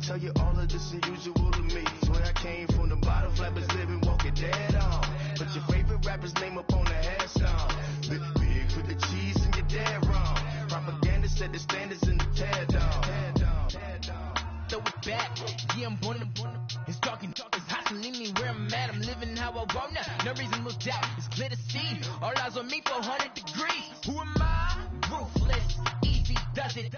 tell you all of this unusual to me. Swear I came from the bottom, flappers living, walking dead on. Put your favorite rapper's name up on the headstone. Big with the cheese and you're dead wrong. Propaganda set the standards in the tear down. Throw it back, yeah, I'm born it's dark, it's hot, so leave me where I'm at. I'm living how I want now. No reason to doubt, it's clear to see. All eyes on me, 400 degrees. Who am I? Ruthless, easy does it.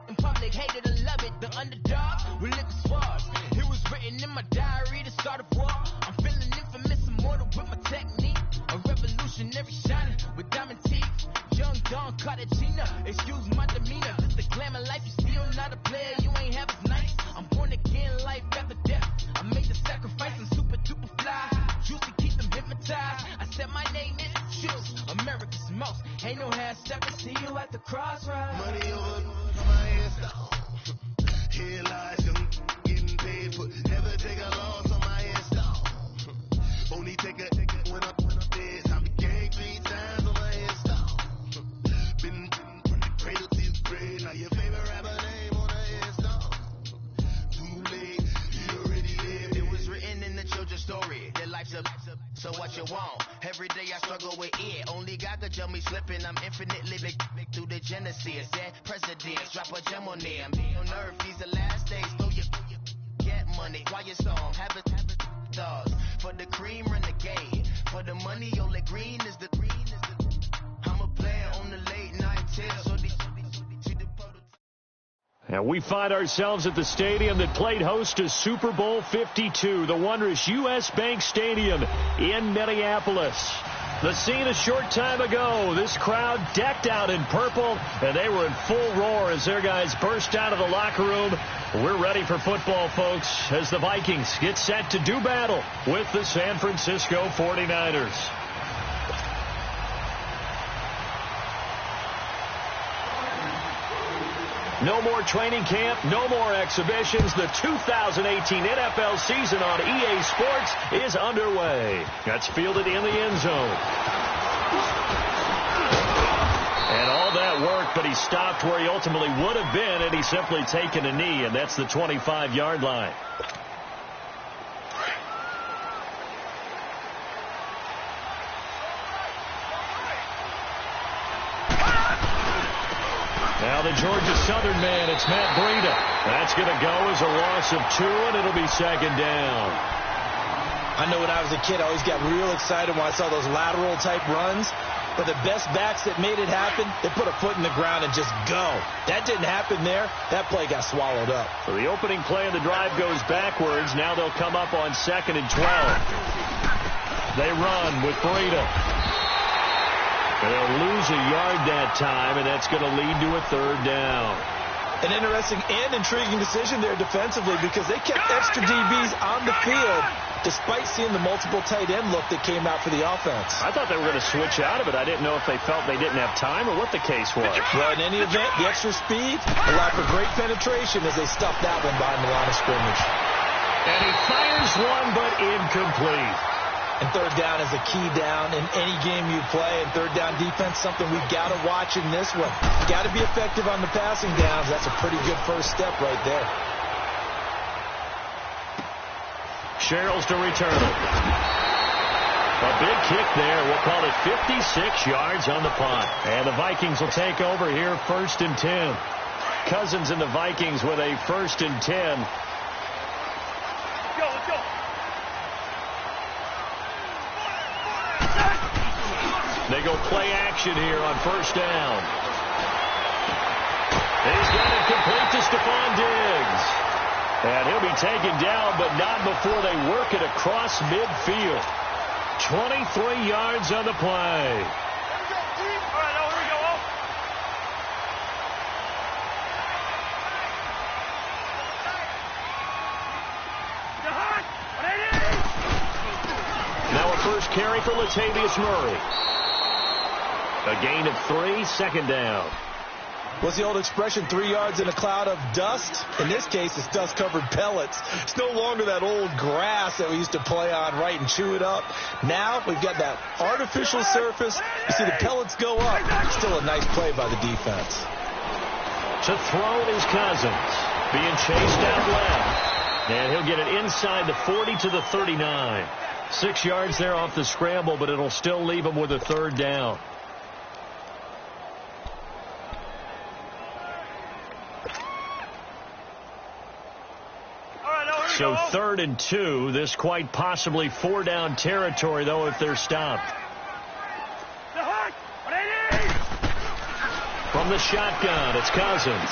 In public, hate it or love it. The underdog with liquor swabs. It was written in my diary to start a war. I'm feeling infamous, immortal with my technique. A revolutionary shining with diamond teeth. Young Don Cartagena, excuse my demeanor. This the glamour life, you still not a player, you ain't half as nice. I'm born again, life after death. I made the sacrifice and super duper fly. Juicy, keep them hypnotized. I said my name is Juice, America's most. Ain't no half step, I see you at the crossroads. Money over my head stone. Here lies young, getting paid for. Never take a loss on my head stone. Only take a when I'm dead. I became 3 times on my head stone. Been from the cradle to the grave. Now your favorite rapper name on the headstone. Too late, you already lived. It was written in the children's story. Their life's up, so what you want? Every day I struggle with it. Only God could tell me slipping. I'm infinitely big through the genesis. And presidents drop a gem on there. I'm on earth, these the last days. Throw your get money. Quiet song, have it dogs. For the cream, renegade. For the money, only green is the green. I'm a player on the late night tale. So these And we find ourselves at the stadium that played host to Super Bowl 52, the wondrous U.S. Bank Stadium in Minneapolis. The scene a short time ago, this crowd decked out in purple, and they were in full roar as their guys burst out of the locker room. We're ready for football, folks, as the Vikings get set to do battle with the San Francisco 49ers. No more training camp, no more exhibitions. The 2018 NFL season on EA Sports is underway. That's fielded in the end zone. And all that work, but he stopped where he ultimately would have been, and he's simply taken a knee, and that's the 25-yard line. Now the Georgia Southern man, it's Matt Breida. That's going to go as a loss of 2, and it'll be second down. I know when I was a kid, I always got real excited when I saw those lateral-type runs. But the best backs that made it happen, they put a foot in the ground and just go. That didn't happen there. That play got swallowed up. So the opening play of the drive goes backwards. Now they'll come up on 2nd and 12. They run with Breida. They'll lose a yard that time, and that's going to lead to a 3rd down. An interesting and intriguing decision there defensively because they kept extra DBs on the field despite seeing the multiple tight end look that came out for the offense. I thought they were going to switch out of it. I didn't know if they felt they didn't have time or what the case was. Well, in any event, the extra speed allowed for great penetration as they stuffed that one behind the line of scrimmage. And he fires one, but incomplete. And 3rd down is a key down in any game you play. And 3rd down defense, something we've got to watch in this one. Got to be effective on the passing downs. That's a pretty good first step right there. Sherrills to return it. A big kick there. We'll call it 56 yards on the punt. And the Vikings will take over here 1st and 10. Cousins and the Vikings with a 1st and 10. They go play action here on 1st down. He's got it complete to Stephon Diggs. And he'll be taken down, but not before they work it across midfield. 23 yards on the play. Now a first carry for Latavius Murray. A gain of 3, 2nd down. What's the old expression, 3 yards in a cloud of dust? In this case, it's dust-covered pellets. It's no longer that old grass that we used to play on, right, and chew it up. Now we've got that artificial surface. You see the pellets go up. Still a nice play by the defense. To throw is Cousins. Being chased out left. And he'll get it inside the 40 to the 39. 6 yards there off the scramble, but it'll still leave him with a third down. So 3rd and 2. This quite possibly 4-down territory, though, if they're stopped. From the shotgun, it's Cousins.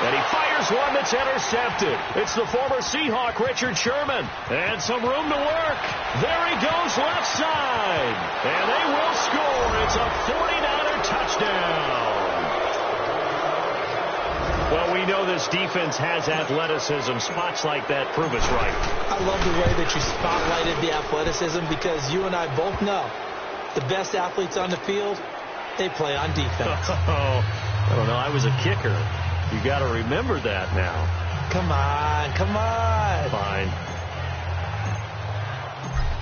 And he fires one that's intercepted. It's the former Seahawk, Richard Sherman. And some room to work. There he goes left side. And they will score. It's a 49er touchdown. Well, we know this defense has athleticism. Spots like that prove us right. I love the way that you spotlighted the athleticism because you and I both know the best athletes on the field, they play on defense. Oh, I don't know. I was a kicker. You got to remember that now. Come on, come on. Fine.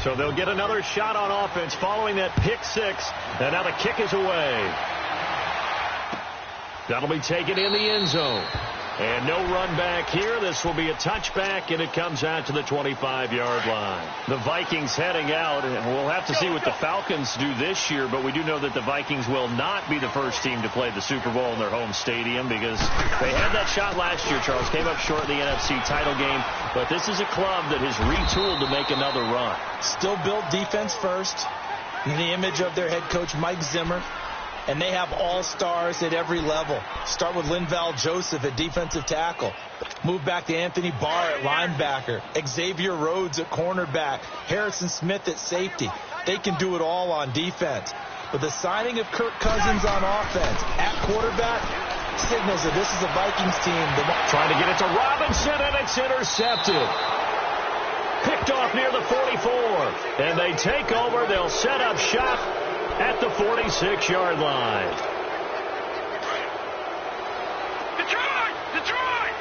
So they'll get another shot on offense following that pick six. And now the kick is away. That'll be taken in the end zone. And no run back here. This will be a touchback, and it comes out to the 25-yard line. The Vikings heading out, and we'll have to see what the Falcons do this year, but we do know that the Vikings will not be the first team to play the Super Bowl in their home stadium because they had that shot last year, Charles. Came up short in the NFC title game, but this is a club that has retooled to make another run. Still built defense first in the image of their head coach, Mike Zimmer. And they have all-stars at every level. Start with Linval Joseph at defensive tackle. Move back to Anthony Barr at linebacker. Xavier Rhodes at cornerback. Harrison Smith at safety. They can do it all on defense. But the signing of Kirk Cousins on offense at quarterback signals that this is a Vikings team. Trying to get it to Robinson, and it's intercepted. Picked off near the 44. And they take over. They'll set up shop at the 46-yard line. Detroit! Detroit!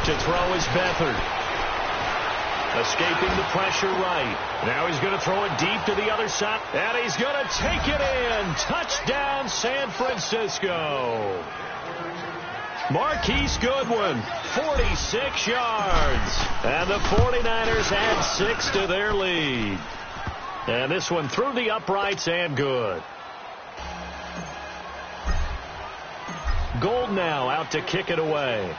To throw is Beathard. Escaping the pressure right. Now he's going to throw it deep to the other side. And he's going to take it in. Touchdown, San Francisco. Marquise Goodwin, 46 yards. And the 49ers add 6 to their lead. And this one through the uprights and good. Gold now out to kick it away.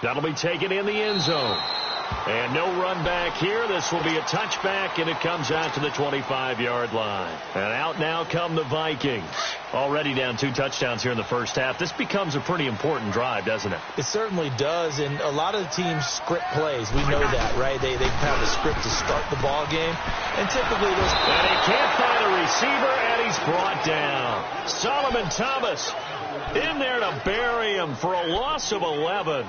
That'll be taken in the end zone. And no run back here. This will be a touchback, and it comes out to the 25-yard line. And out now come the Vikings. Already down 2 touchdowns here in the first half. This becomes a pretty important drive, doesn't it? It certainly does, and a lot of the teams script plays. We know that, right? They have a script to start the ball game, and typically those... And he can't find a receiver, and he's brought down. Solomon Thomas in there to bury him for a loss of 11.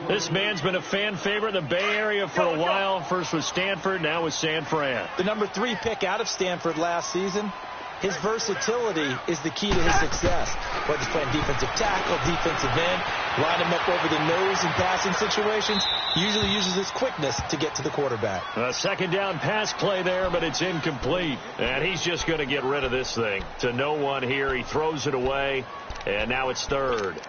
This man's been a fan favorite in the Bay Area for a while. First with Stanford, now with San Fran. The number 3 pick out of Stanford last season. His versatility is the key to his success. Whether he's playing defensive tackle, defensive end, line him up over the nose in passing situations, he usually uses his quickness to get to the quarterback. A second down pass play there, but it's incomplete. And he's just going to get rid of this thing. To no one here. He throws it away, and now it's third.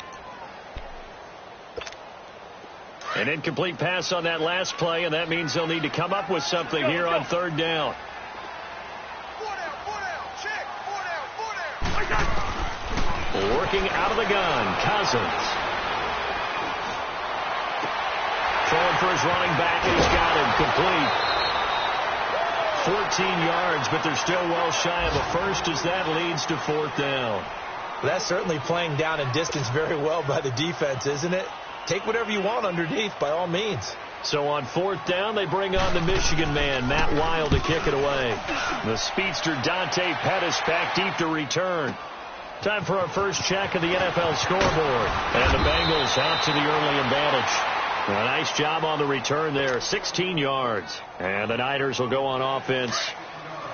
An incomplete pass on that last play, and that means they'll need to come up with something here on third down. Working out of the gun, Cousins. Throwing for his running back, and he's got him complete. 14 yards, but they're still well shy of a first as that leads to fourth down. That's certainly playing down in distance very well by the defense, isn't it? Take whatever you want underneath, by all means. So on fourth down, they bring on the Michigan man, Matt Wild, to kick it away. The speedster Dante Pettis back deep to return. Time for our first check of the NFL scoreboard. And the Bengals out to the early advantage. A nice job on the return there, 16 yards. And the Niners will go on offense,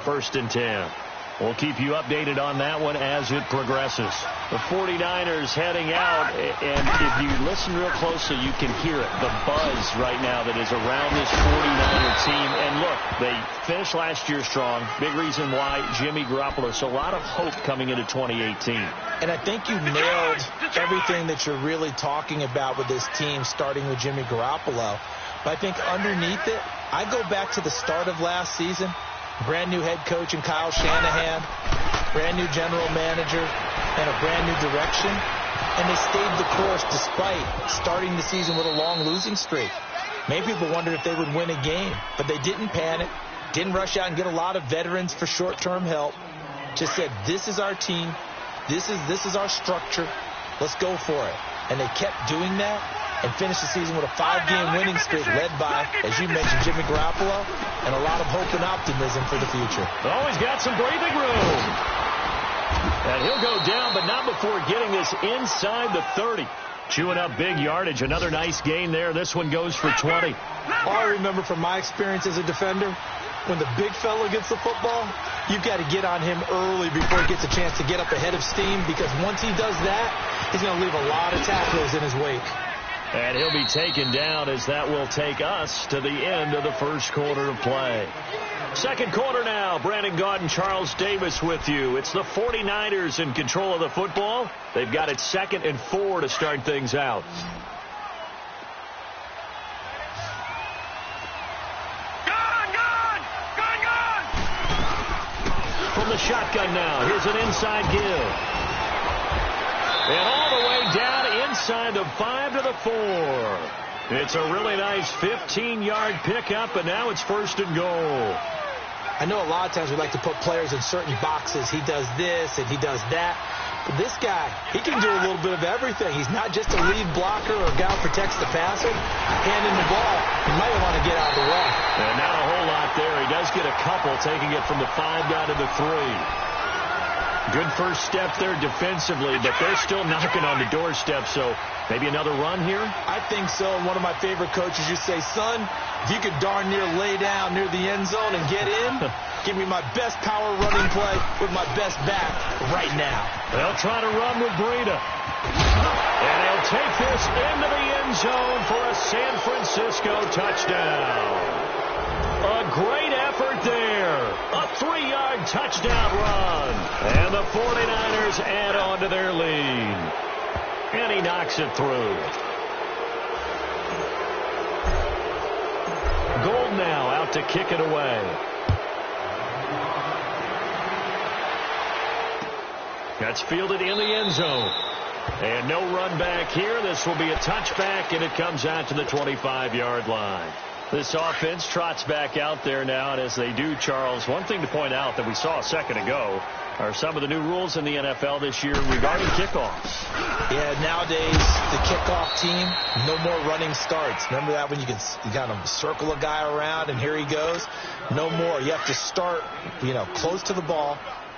1st and 10. We'll keep you updated on that one as it progresses. The 49ers heading out, and if you listen real closely, you can hear it, the buzz right now that is around this 49er team. And look, they finished last year strong. Big reason why Jimmy Garoppolo. So a lot of hope coming into 2018. And I think you nailed everything that you're really talking about with this team, starting with Jimmy Garoppolo. But I think underneath it, I go back to the start of last season. Brand new head coach in Kyle Shanahan, brand new general manager, and a brand new direction. And they stayed the course despite starting the season with a long losing streak. Many people wondered if they would win a game, but they didn't panic, didn't rush out and get a lot of veterans for short-term help. Just said, this is our team, this is our structure, let's go for it. And they kept doing that and finished the season with a 5-game winning streak led by, as you mentioned, Jimmy Garoppolo, and a lot of hope and optimism for the future. Oh, he's got some breathing room. And he'll go down, but not before getting this inside the 30. Chewing up big yardage. Another nice gain there. This one goes for 20. All I remember from my experience as a defender, when the big fella gets the football, you've got to get on him early before he gets a chance to get up ahead of steam, because once he does that, he's going to leave a lot of tackles in his wake. And he'll be taken down as that will take us to the end of the first quarter of play. Second quarter now. Brandon Gaudin, Charles Davis with you. It's the 49ers in control of the football. They've got it 2nd and 4 to start things out. From the shotgun now. Here's an inside give. And all the way down inside the 5 to the 4. It's a really nice 15-yard pickup, and now it's 1st and goal. I know a lot of times we like to put players in certain boxes. He does this and he does that. But this guy, he can do a little bit of everything. He's not just a lead blocker or a guy who protects the passer. Handing the ball, he might want to get out of the way. And not a whole lot there. He does get a couple, taking it from the 5 down to the 3. Good first step there defensively, but they're still knocking on the doorstep, so maybe another run here? I think so. One of my favorite coaches used to say, son, if you could darn near lay down near the end zone and get in, give me my best power running play with my best back right now. They'll try to run with Breida. And he'll take this into the end zone for a San Francisco touchdown. A great effort there. A 3-yard touchdown run. And the 49ers add on to their lead. And he knocks it through. Gold now out to kick it away. That's fielded in the end zone. And no run back here. This will be a touchback, and it comes out to the 25-yard line. This offense trots back out there now, and as they do, Charles, one thing to point out that we saw a second ago are some of the new rules in the NFL this year regarding kickoffs. Yeah, nowadays, the kickoff team, no more running starts. Remember that when you kind of circle a guy around and here he goes? No more. You have to start, close to the ball.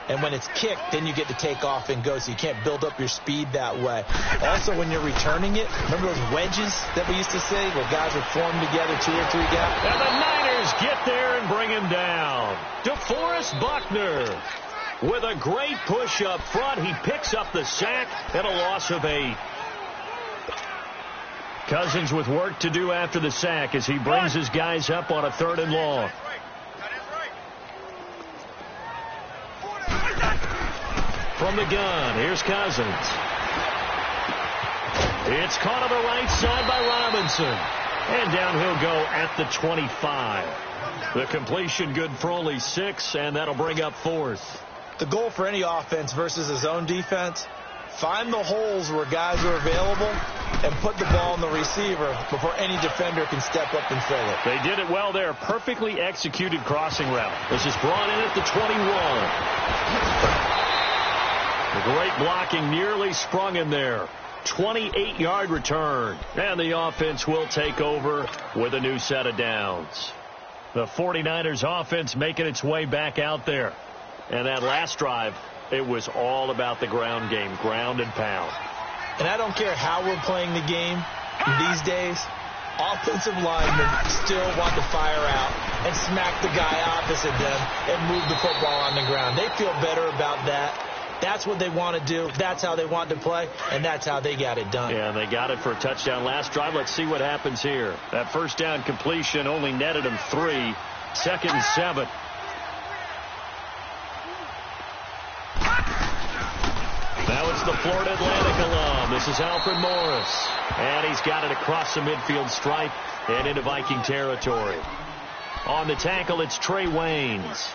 And when it's kicked, then you get to take off and go, so you can't build up your speed that way. Also, when you're returning it, remember those wedges that we used to say where guys would form together, 2 or 3 guys? And the Niners get there and bring him down. DeForest Buckner with a great push up front. He picks up the sack and a loss of 8. Cousins with work to do after the sack as he brings his guys up on a 3rd and long. From the gun, here's Cousins. It's caught on the right side by Robinson. And down he'll go at the 25. The completion good for only 6, and that'll bring up 4th. The goal for any offense versus his own defense, find the holes where guys are available and put the ball in the receiver before any defender can step up and fill it. They did it well there. Perfectly executed crossing route. This is brought in at the 21. The great blocking nearly sprung in there. 28-yard return. And the offense will take over with a new set of downs. The 49ers offense making its way back out there. And that last drive, it was all about the ground game, ground and pound. And I don't care how we're playing the game these days, offensive linemen still want to fire out and smack the guy opposite them and move the football on the ground. They feel better about that. That's what they want to do. That's how they want to play, and that's how they got it done. Yeah, they got it for a touchdown last drive. Let's see what happens here. That first down completion only netted them 3. 2nd and 7. Now it's the Florida Atlantic alum. This is Alfred Morris. And he's got it across the midfield stripe and into Viking territory. On the tackle, it's Trey Waynes.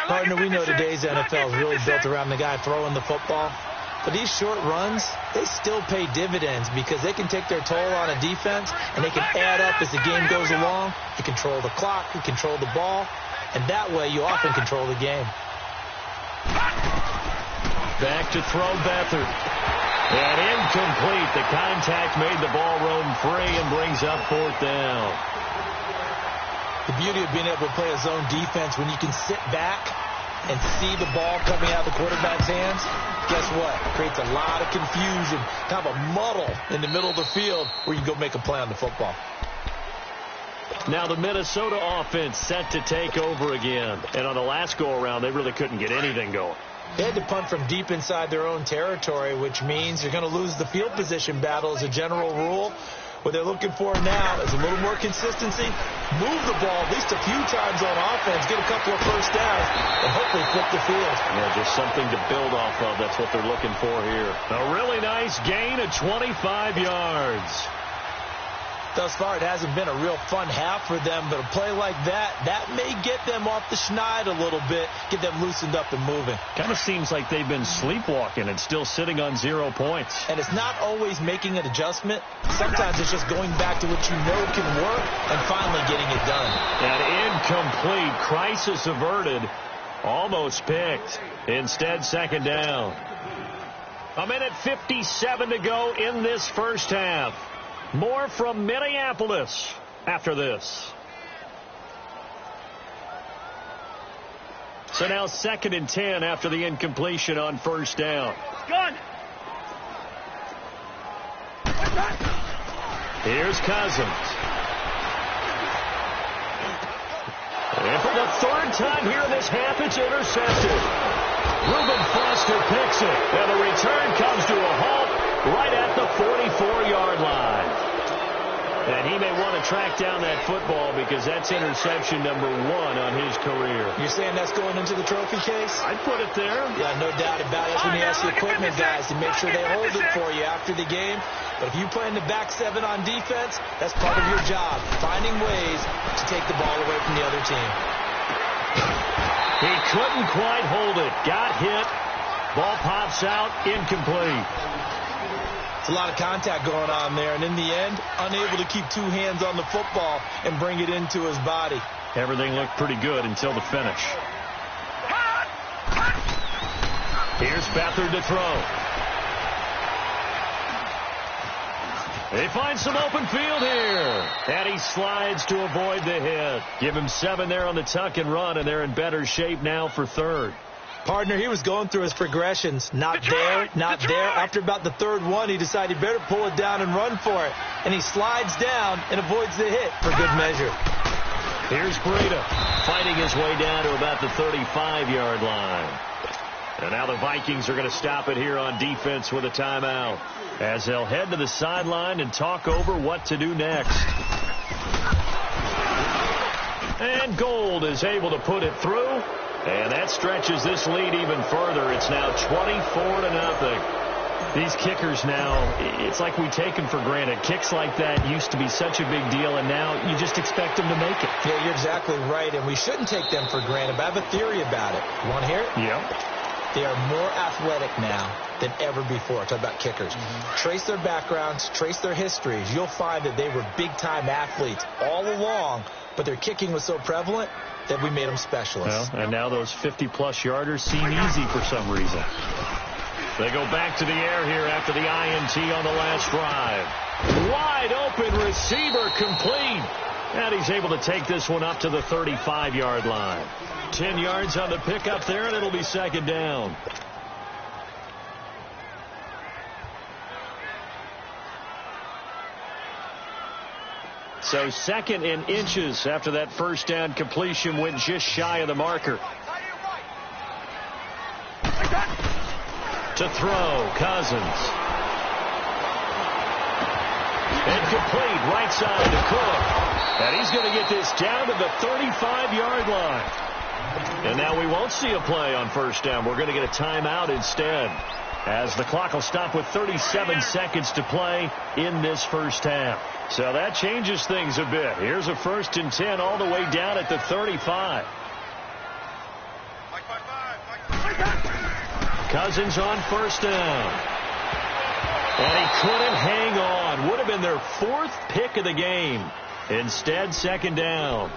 Partner, we know today's NFL is really built around the guy throwing the football. But these short runs, they still pay dividends because they can take their toll on a defense and they can add up as the game goes along. You control the clock, you control the ball, and that way you often control the game. Back to throw Beathard. And incomplete. The contact made the ball roam free and brings up 4th down. The beauty of being able to play a zone defense when you can sit back and see the ball coming out of the quarterback's hands, guess what? It creates a lot of confusion, kind of a muddle in the middle of the field where you can go make a play on the football. Now the Minnesota offense set to take over again. And on the last go-around, they really couldn't get anything going. They had to punt from deep inside their own territory, which means you're going to lose the field position battle as a general rule. What they're looking for now is a little more consistency, move the ball at least a few times on offense, get a couple of first downs, and hopefully flip the field. Yeah, just something to build off of. That's what they're looking for here. A really nice gain of 25 yards. Thus far, it hasn't been a real fun half for them, but a play like that may get them off the schneid a little bit, get them loosened up and moving. Kind of seems like they've been sleepwalking and still sitting on 0 points. And it's not always making an adjustment. Sometimes it's just going back to what you know can work and finally getting it done. And incomplete. Crisis averted. Almost picked. Instead, 2nd down. 1:57 to go in this first half. More from Minneapolis after this. So now 2nd and 10 after the incompletion on 1st down. Gun. Here's Cousins. And for the 3rd time here in this half, it's intercepted. Reuben Foster picks it. And the return comes to a halt right at the 44-yard line. And he may want to track down that football because that's interception number 1 on his career. You're saying that's going into the trophy case? I'd put it there. Yeah, no doubt about it. That's when you ask the equipment guys to make sure they hold it for you after the game. But if you play in the back 7 on defense, that's part of your job, finding ways to take the ball away from the other team. He couldn't quite hold it. Got hit. Ball pops out. Incomplete. It's a lot of contact going on there, and in the end, unable to keep 2 hands on the football and bring it into his body. Everything looked pretty good until the finish. Here's Beathard to throw. They find some open field here. And he slides to avoid the hit. Give him 7 there on the tuck and run, and they're in better shape now for 3rd. Partner, he was going through his progressions. Not there, not there. After about the 3rd one, he decided he better pull it down and run for it. And he slides down and avoids the hit for good measure. Here's Breida fighting his way down to about the 35-yard line. And now the Vikings are going to stop it here on defense with a timeout as they'll head to the sideline and talk over what to do next. And Gold is able to put it through. And that stretches this lead even further. It's now 24-0. These kickers now, it's like we take them for granted. Kicks like that used to be such a big deal, and now you just expect them to make it. Yeah, you're exactly right, and we shouldn't take them for granted. But I have a theory about it. You want to hear it? Yeah. They are more athletic now than ever before. Talk about kickers. Trace their backgrounds, trace their histories. You'll find that they were big-time athletes all along, but their kicking was so prevalent that we made them specialists. Well, and now those 50-plus yarders seem easy for some reason. They go back to the air here after the INT on the last drive. Wide open receiver complete. And he's able to take this one up to the 35-yard line. 10 yards on the pickup there, and it'll be 2nd down. So 2nd in inches after that first down completion went just shy of the marker. To throw, Cousins. Incomplete, right side to Cook. And he's going to get this down to the 35-yard line. And now we won't see a play on first down. We're going to get a timeout instead, as the clock will stop with 37 seconds to play in this first half. So that changes things a bit. Here's a 1st and 10 all the way down at the 35. Cousins on first down. And he couldn't hang on. Would have been their 4th pick of the game. Instead, 2nd down.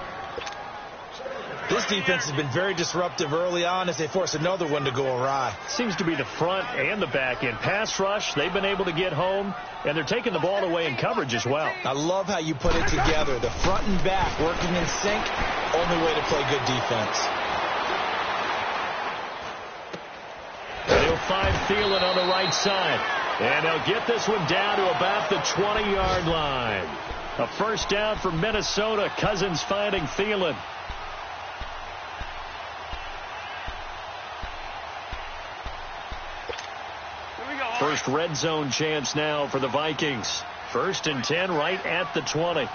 This defense has been very disruptive early on as they force another one to go awry. Seems to be the front and the back end. Pass rush, they've been able to get home, and they're taking the ball away in coverage as well. I love how you put it together. The front and back working in sync, only way to play good defense. And he'll find Thielen on the right side. And they'll get this one down to about the 20-yard line. A first down for Minnesota. Cousins finding Thielen. First red zone chance now for the Vikings. 1st and 10 right at the 20.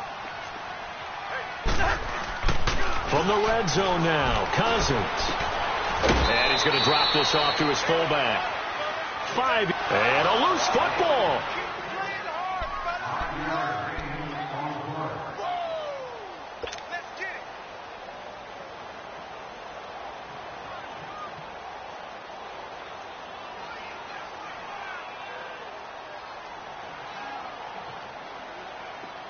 From the red zone now, Cousins. And he's going to drop this off to his fullback. 5. And a loose football.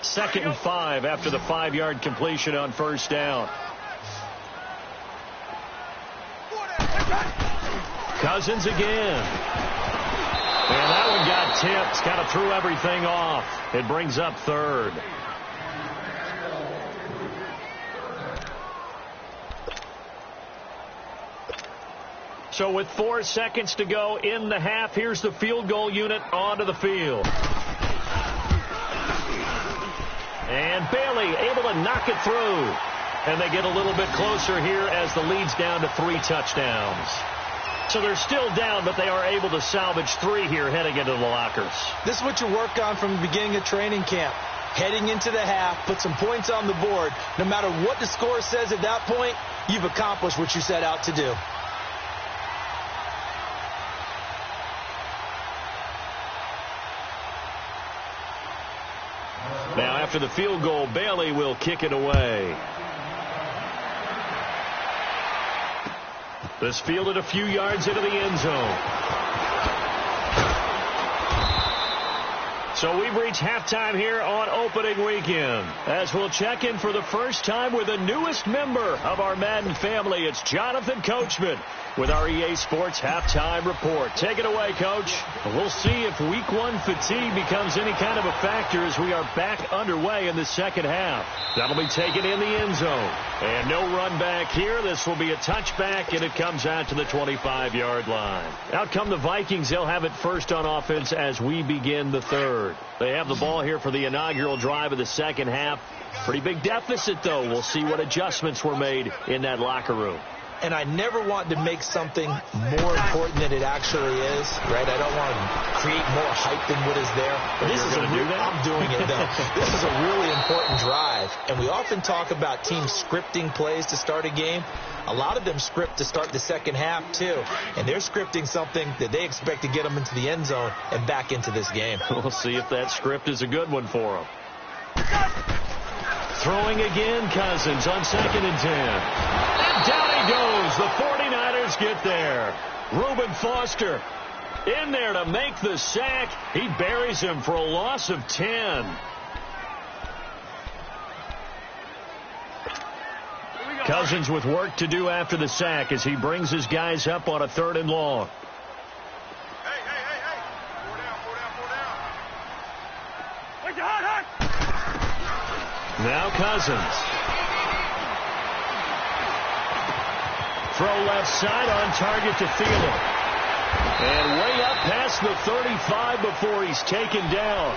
Second and 5 after the 5-yard completion on first down. Cousins again. And that one got tipped. Kind of threw everything off. It brings up 3rd. So with 4 seconds to go in the half, here's the field goal unit onto the field. And Bailey able to knock it through. And they get a little bit closer here as the lead's down to 3 touchdowns. So they're still down, but they are able to salvage 3 here heading into the lockers. This is what you work on from the beginning of training camp. Heading into the half, put some points on the board. No matter what the score says at that point, you've accomplished what you set out to do. Now after the field goal, Bailey will kick it away. This fielded a few yards into the end zone. So we've reached halftime here on opening weekend, as we'll check in for the first time with the newest member of our Madden family. It's Jonathan Coachman with our EA Sports Halftime Report. Take it away, Coach. We'll see if Week 1 fatigue becomes any kind of a factor as we are back underway in the second half. That'll be taken in the end zone. And no run back here. This will be a touchback, and it comes out to the 25-yard line. Out come the Vikings. They'll have it first on offense as we begin the third. They have the ball here for the inaugural drive of the second half. Pretty big deficit, though. We'll see what adjustments were made in that locker room. And I never want to make something more important than it actually is, right? I don't want to create more hype than what is there. But this is I'm doing it, though. This is a really important drive. And we often talk about teams scripting plays to start a game. A lot of them script to start the second half, too. And they're scripting something that they expect to get them into the end zone and back into this game. We'll see if that script is a good one for them. Throwing again, Cousins on 2nd and 10. And down he goes. The 49ers get there. Reuben Foster in there to make the sack. He buries him for a loss of 10. Cousins with work to do after the sack as he brings his guys up on a 3rd and long. Hey. 4 down. Now Cousins. Throw left side on target to Thielen. And way up past the 35 before he's taken down.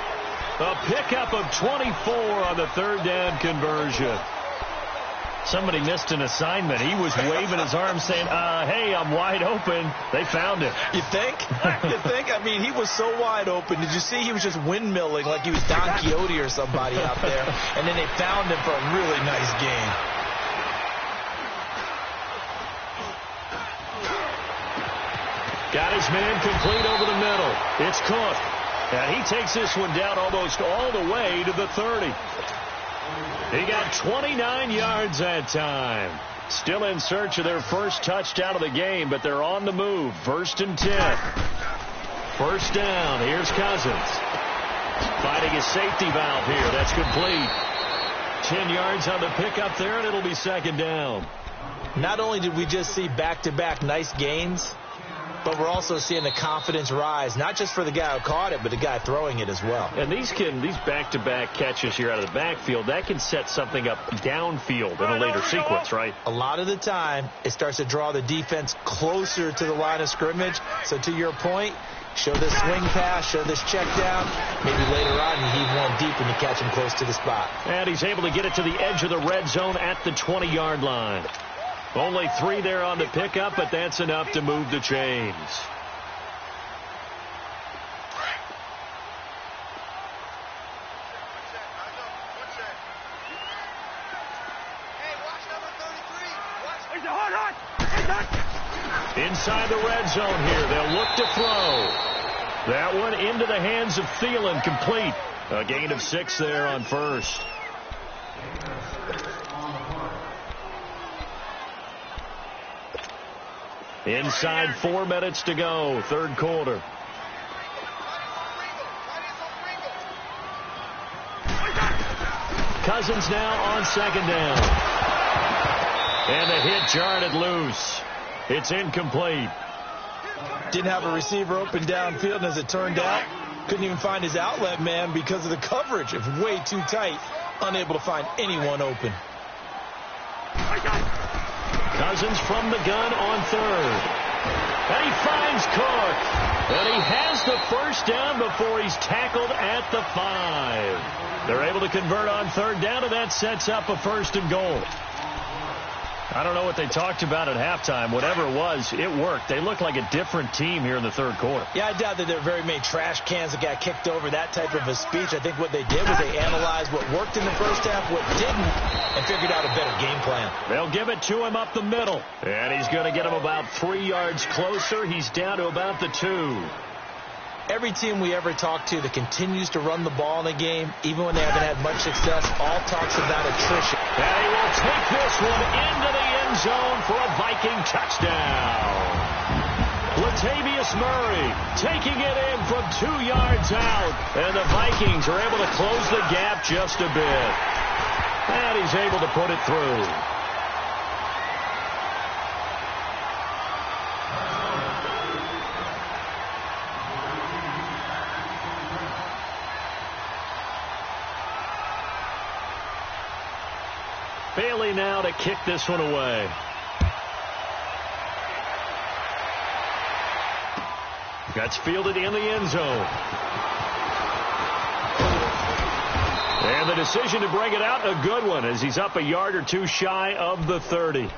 A pickup of 24 on the third down conversion. Somebody missed an assignment. He was waving his arms saying, hey, I'm wide open. They found him. You think? You think? I mean, he was so wide open. Did you see he was just windmilling like he was Don Quixote or somebody out there? And then they found him for a really nice game. Got his man complete over the middle. It's Cook. And he takes this one down almost all the way to the 30. He got 29 yards that time. Still in search of their first touchdown of the game, but they're on the move. 1st and 10. First down. Here's Cousins. Finding a safety valve here. That's complete. 10 yards on the pickup there, and it'll be 2nd down. Not only did we just see back-to-back nice gains, but we're also seeing the confidence rise, not just for the guy who caught it, but the guy throwing it as well. And these back-to-back catches here out of the backfield, that can set something up downfield in a later sequence, right? A lot of the time, it starts to draw the defense closer to the line of scrimmage. So to your point, show this swing pass, show this check down. Maybe later on you heave one deep and you catch him close to the spot. And he's able to get it to the edge of the red zone at the 20-yard line. Only 3 there on the pickup, but that's enough to move the chains. Inside the red zone here, they'll look to throw. That one into the hands of Thielen, complete. A gain of 6 there on first. Inside 4 minutes to go, 3rd quarter. Cousins now on 2nd down. And the hit jarred it loose. It's incomplete. Didn't have a receiver open downfield, and as it turned out, couldn't even find his outlet man because of the coverage. It was way too tight, unable to find anyone open. Cousins from the gun on 3rd. And he finds Cook. And he has the first down before he's tackled at the 5. They're able to convert on 3rd down, and that sets up a 1st and goal. I don't know what they talked about at halftime. Whatever it was, it worked. They look like a different team here in the 3rd quarter. Yeah, I doubt that there are very many trash cans that got kicked over, that type of a speech. I think what they did was they analyzed what worked in the first half, what didn't, and figured out a better game plan. They'll give it to him up the middle. And he's going to get him about 3 yards closer. He's down to about the 2. Every team we ever talk to that continues to run the ball in a game, even when they haven't had much success, all talks about attrition. And he will take this one into the end zone for a Viking touchdown. Latavius Murray taking it in from 2 yards out. And the Vikings are able to close the gap just a bit. And he's able to put it through. Bailey now to kick this one away. That's fielded in the end zone. And the decision to bring it out, a good one, as he's up a yard or 2 shy of the 30.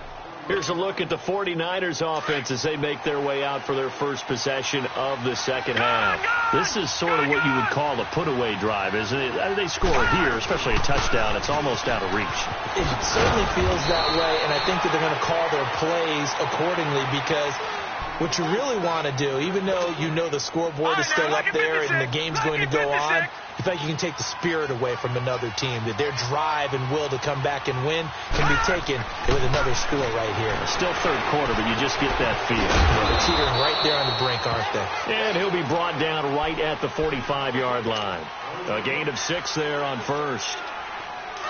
Here's a look at the 49ers offense as they make their way out for their first possession of the second half. This is sort of what you would call a put-away drive, isn't it? They score here, especially a touchdown. It's almost out of reach. It certainly feels that way, and I think that they're going to call their plays accordingly, because what you really want to do, even though you know the scoreboard is still up there and the game's going to go on, you feel like you can take the spirit away from another team, that their drive and will to come back and win can be taken with another score right here. Still 3rd quarter, but you just get that feel. Well, they're teetering right there on the brink, aren't they? And he'll be brought down right at the 45-yard line. A gain of 6 there on first.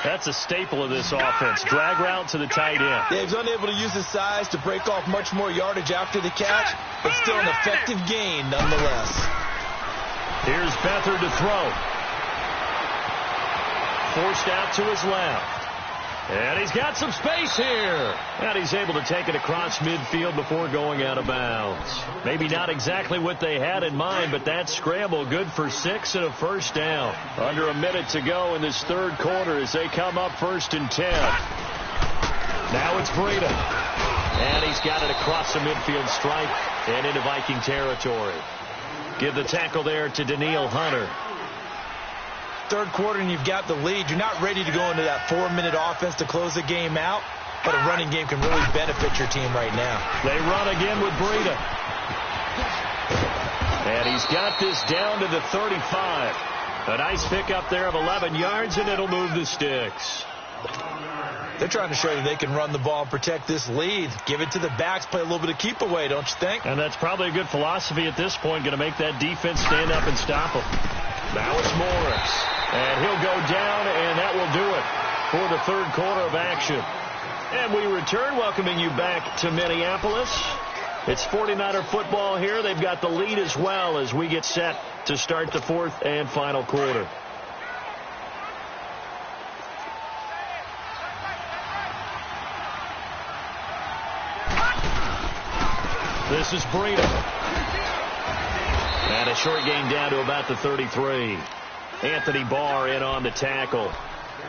That's a staple of this offense. Drag route to the tight end. Yeah, he's unable to use his size to break off much more yardage after the catch, but still an effective gain nonetheless. Here's Beathard to throw. Forced out to his left. And he's got some space here. And he's able to take it across midfield before going out of bounds. Maybe not exactly what they had in mind, but that scramble good for 6 and a first down. Under a minute to go in this third quarter as they come up 1st and 10. Now it's Breida. And he's got it across the midfield stripe and into Viking territory. Give the tackle there to Daniil Hunter. Third quarter and you've got the lead. You're not ready to go into that 4-minute offense to close the game out, but a running game can really benefit your team right now. They run again with Breida. And he's got this down to the 35. A nice pickup there of 11 yards, and it'll move the sticks. They're trying to show you they can run the ball and protect this lead. Give it to the backs, play a little bit of keep away, don't you think? And that's probably a good philosophy at this point, going to make that defense stand up and stop them. Now it's Morris. And he'll go down, and that will do it for the third quarter of action. And we return, welcoming you back to Minneapolis. It's 49er football here. They've got the lead as well as we get set to start the fourth and final quarter. This is Breida. And a short gain down to about the 33. Anthony Barr in on the tackle.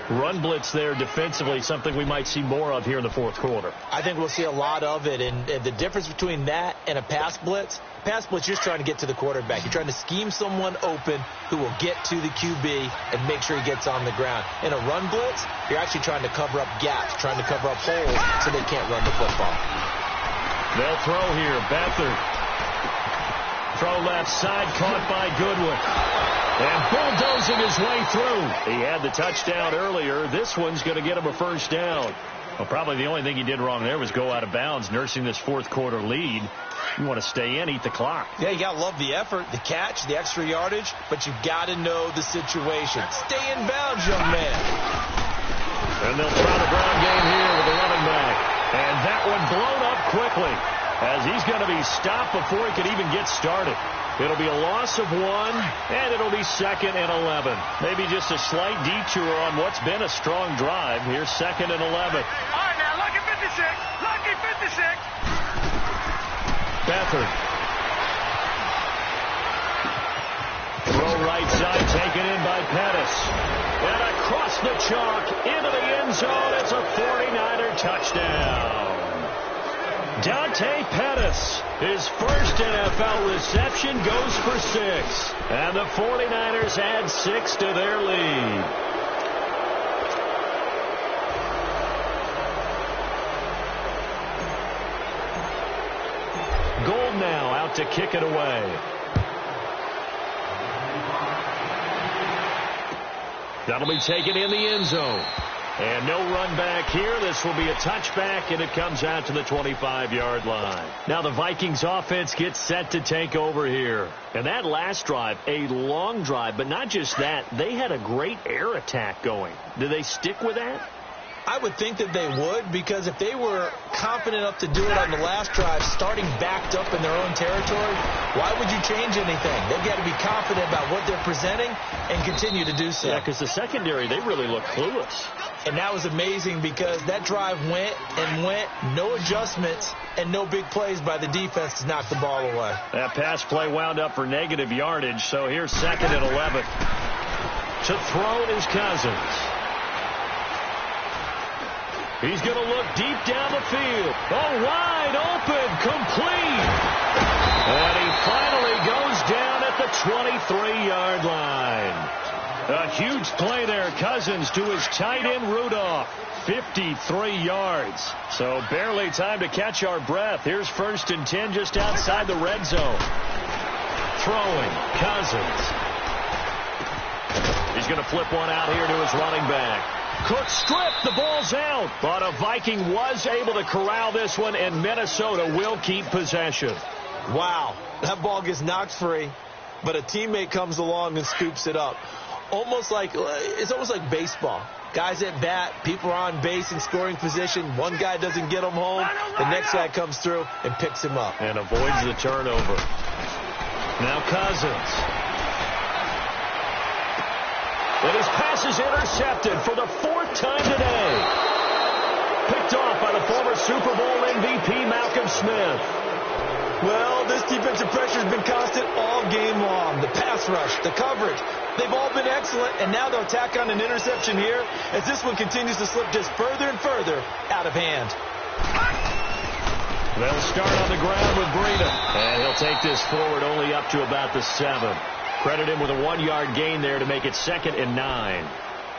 Run blitz there defensively, something we might see more of here in the fourth quarter. I think we'll see a lot of it, and the difference between that and a pass blitz, you're just trying to get to the quarterback. You're trying to scheme someone open who will get to the QB and make sure he gets on the ground. In a run blitz, you're actually trying to cover up gaps, trying to cover up holes so they can't run the football. They'll throw here. Beathard. Throw left side, caught by Goodwin. And bulldozing his way through. He had the touchdown earlier. This one's going to get him a first down. Well, probably the only thing he did wrong there was go out of bounds, nursing this fourth quarter lead. You want to stay in, eat the clock. Yeah, you got to love the effort, the catch, the extra yardage, but you got to know the situation. Stay in bounds, young man. And they'll try the ground game here with the running back. And that one blown up quickly as he's going to be stopped before he could even get started. It'll be a loss of 1, and it'll be 2nd and 11. Maybe just a slight detour on what's been a strong drive. Here's 2nd and 11. All right, now, lucky 56. Lucky 56. Beathard. Throw right side, taken in by Pettis. And across the chalk, into the end zone. It's a 49er touchdown. Dante Pettis, his first NFL reception, goes for 6. And the 49ers add 6 to their lead. Gold now out to kick it away. That'll be taken in the end zone. And no run back here. This will be a touchback, and it comes out to the 25-yard line. Now the Vikings offense gets set to take over here. And that last drive, a long drive, but not just that. They had a great air attack going. Do they stick with that? I would think that they would, because if they were confident enough to do it on the last drive, starting backed up in their own territory, why would you change anything? They've got to be confident about what they're presenting and continue to do so. Yeah, because the secondary, they really look clueless. And that was amazing because that drive went and went, no adjustments, and no big plays by the defense to knock the ball away. That pass play wound up for negative yardage, so here's 2nd and 11. To throw is Cousins. He's going to look deep down the field. Oh, wide open, complete. And he finally goes down at the 23-yard line. A huge play there, Cousins to his tight end Rudolph. 53 yards. So barely time to catch our breath. Here's 1st and 10 just outside the red zone. Throwing, Cousins. He's going to flip one out here to his running back. Cook stripped, the ball's out. But a Viking was able to corral this one, and Minnesota will keep possession. Wow, that ball gets knocked free, but a teammate comes along and scoops it up. It's almost like baseball. Guys at bat, people are on base in scoring position. One guy doesn't get him home. The next guy comes through and picks him up. And avoids the turnover. Now Cousins. And his pass is intercepted for the 4th time today. Super Bowl MVP Malcolm Smith. Well, this defensive pressure has been constant all game long. The pass rush, the coverage, they've all been excellent, and now they'll tack on an interception here as this one continues to slip just further and further out of hand. They'll start on the ground with Breida, and he'll take this forward only up to about the 7. Credit him with a 1-yard gain there to make it 2nd and 9.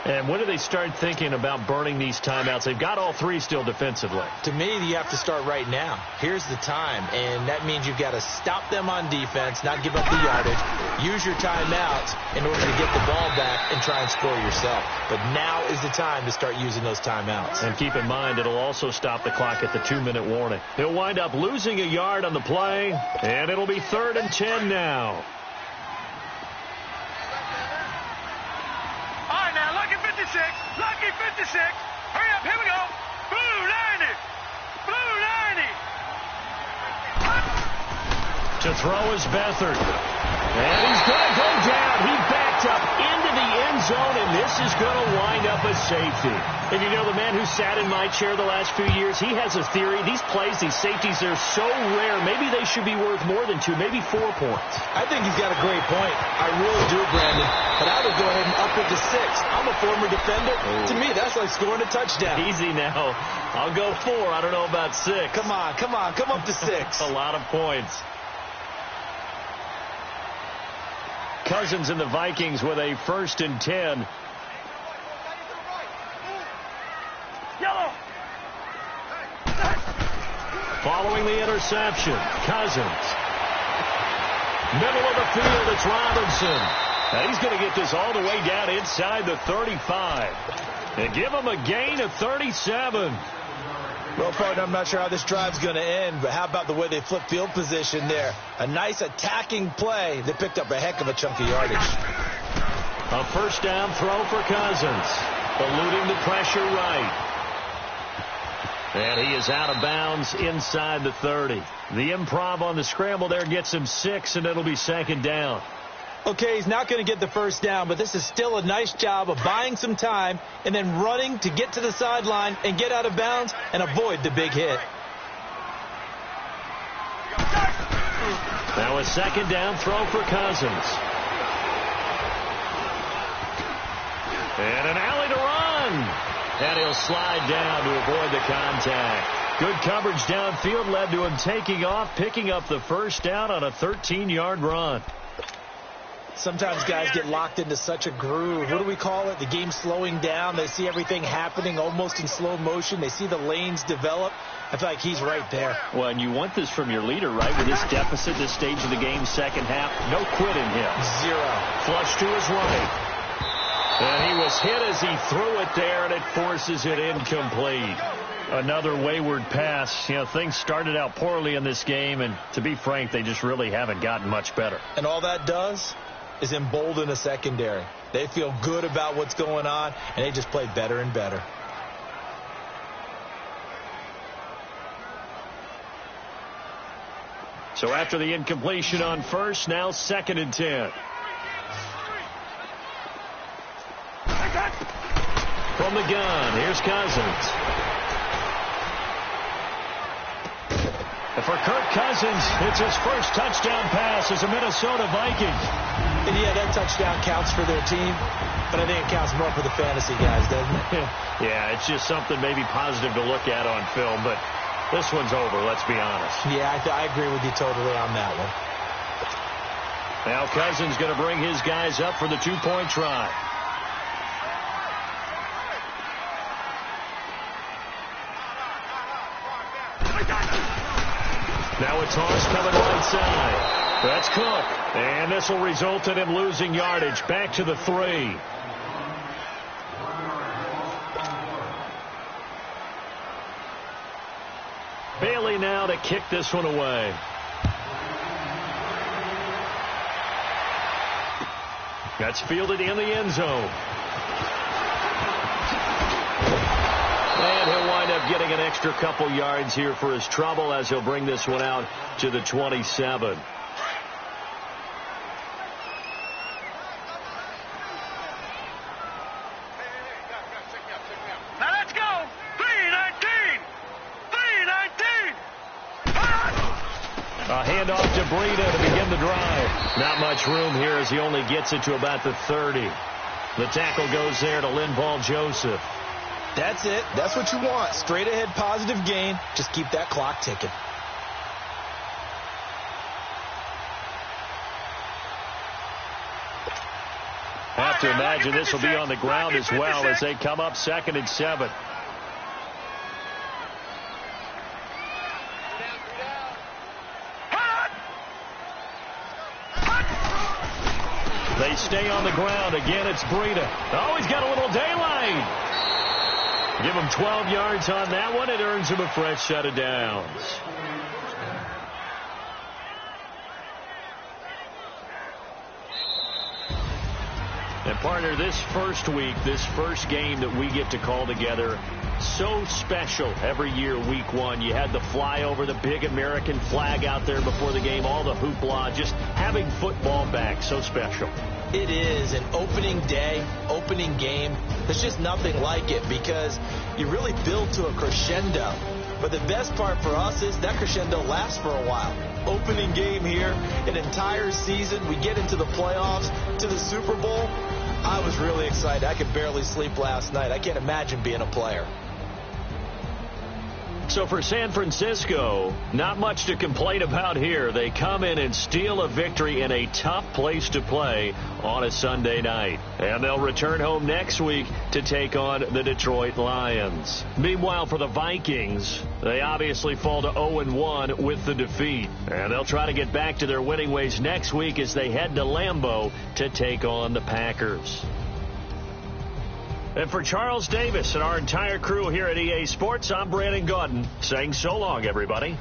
And when do they start thinking about burning these timeouts? They've got all 3 still defensively. To me, you have to start right now. Here's the time, and that means you've got to stop them on defense, not give up the yardage, use your timeouts in order to get the ball back and try and score yourself. But now is the time to start using those timeouts. And keep in mind, it'll also stop the clock at the 2-minute warning. He'll wind up losing a yard on the play, and it'll be 3rd and 10 now. Lucky 56. Hurry up, here we go. Blue 90. Blue 90. To throw is Beathard. And he's going to go down. He backed up into the end zone, and this is going to wind up a safety. And you know, the man who sat in my chair the last few years, he has a theory. These plays, these safeties, they're so rare. Maybe they should be worth more than 2, maybe 4 points. I think he's got a great point. I really do, Brandon. But I would go ahead and up it to 6. I'm a former defender. Oh. To me, that's like scoring a touchdown. Easy now. I'll go 4. I don't know about 6. Come on. Come up to 6. A lot of points. Cousins and the Vikings with a 1st and 10. Yellow. Following the interception, Cousins. Middle of the field, it's Robinson. And he's going to get this all the way down inside the 35. And give him a gain of 37. Well, partner, I'm not sure how this drive's going to end, but how about the way they flip field position there? A nice attacking play that picked up a heck of a chunk of yardage. A 1st down throw for Cousins. Eluding the pressure right. And he is out of bounds inside the 30. The improv on the scramble there gets him 6, and it'll be 2nd down. Okay, he's not going to get the 1st down, but this is still a nice job of buying some time and then running to get to the sideline and get out of bounds and avoid the big hit. Now a 2nd down throw for Cousins. And an alley to run. And he'll slide down to avoid the contact. Good coverage downfield led to him taking off, picking up the 1st down on a 13-yard run. Sometimes guys get locked into such a groove. What do we call it? The game slowing down. They see everything happening almost in slow motion. They see the lanes develop. I feel like he's right there. Well, and you want this from your leader, right? With this deficit, this stage of the game, 2nd half, no quit in him. 0. Flush to his right. And he was hit as he threw it there, and it forces it incomplete. Another wayward pass. You know, things started out poorly in this game, and to be frank, they just really haven't gotten much better. And all that does is embolden a secondary. They feel good about what's going on, and they just play better and better. So after the incompletion on 1st, now 2nd and 10. From the gun, here's Cousins. And for Kirk Cousins, it's his 1st touchdown pass as a Minnesota Viking. And yeah, that touchdown counts for their team, but I think it counts more for the fantasy guys, doesn't it? Yeah, it's just something maybe positive to look at on film, but this one's over, let's be honest. Yeah, I agree with you totally on that one. Now Cousins going to bring his guys up for the 2-point try. Now a toss coming right side. That's Cook. And this will result in him losing yardage. Back to the 3. Bailey now to kick this one away. That's fielded in the end zone. And he'll wind up getting an extra couple yards here for his trouble as he'll bring this one out to the 27. Now let's go. 3:19. 3:19. Breida to begin the drive. Not much room here as he only gets it to about the 30. The tackle goes there to Linval Joseph. That's it. That's what you want. Straight ahead positive gain. Just keep that clock ticking. Have to imagine this will be on the ground as well as they come up 2nd and 7. They stay on the ground. Again, it's Breida. Oh, he's got a little daylight. Give him 12 yards on that one. It earns him a fresh set of downs. And, partner, this first week, this first game that we get to call together, so special every year, week 1. You had the flyover, the big American flag out there before the game, all the hoopla, just having football back, so special. It is an opening day, opening game. There's just nothing like it because you really build to a crescendo. But the best part for us is that crescendo lasts for a while. Opening game here, an entire season. We get into the playoffs, to the Super Bowl. I was really excited. I could barely sleep last night. I can't imagine being a player. So for San Francisco, not much to complain about here. They come in and steal a victory in a tough place to play on a Sunday night. And they'll return home next week to take on the Detroit Lions. Meanwhile, for the Vikings, they obviously fall to 0-1 with the defeat. And they'll try to get back to their winning ways next week as they head to Lambeau to take on the Packers. And for Charles Davis and our entire crew here at EA Sports, I'm Brandon Gaudin saying so long, everybody.